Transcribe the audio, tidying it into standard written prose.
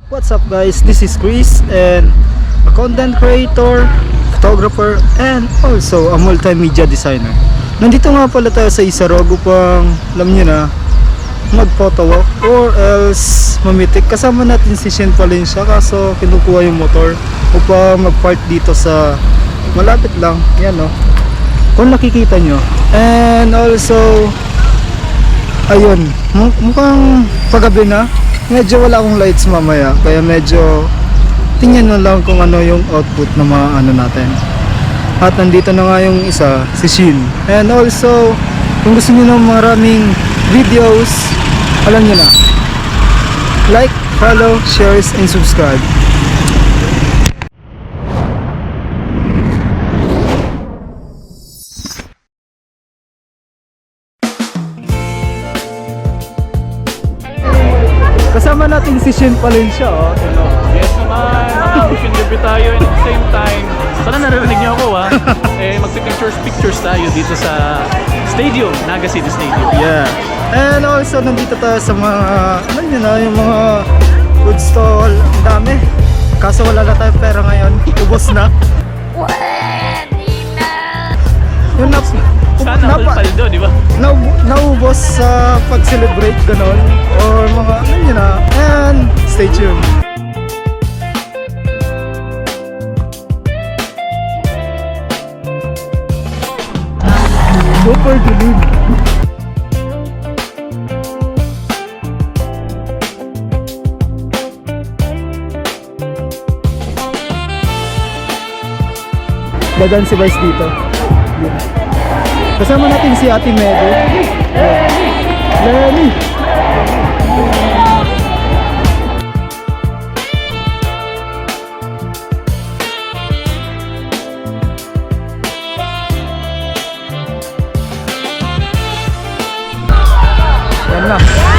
What's up guys, this is Chris and a content creator, photographer, and also a multimedia designer. Nandito nga pala tayo sa Isarog upang, alam nyo na, mag-photo walk or else mamitik. Kasama natin si Shen Palencia kaso kinukuha yung motor upang mag-park dito sa malapit lang, yan o, kung nakikita nyo. And also, ayun, mukhang paggabi na. Medyo wala akong lights mamaya, kaya medyo tingnan na lang kung ano yung output ng mga ano natin. At nandito na nga yung isa, si Shin. And also, kung gusto niyo ng maraming videos, alam niyo na, like, follow, share, and subscribe. Kasama natin si Shin Palencia, oh. Yes naman, naka-ocean gabi tayo and at the same time, sana narinig niyo ako mag-pictures tayo dito sa stadium, Naga City Stadium. Yeah. And also, nandito tayo sa mga, ano nyo na, yung mga food stall, ang dami. Kaso wala na tayong pera ngayon, ubos na. Yung Sana all paldo, di ba? naubos sa pag-celebrate ganon or mga ano nyo na, and stay tuned. Super dilim. Dadan si Vice dito. Kasama natin si Ate Medo. Lenny! Yan lang.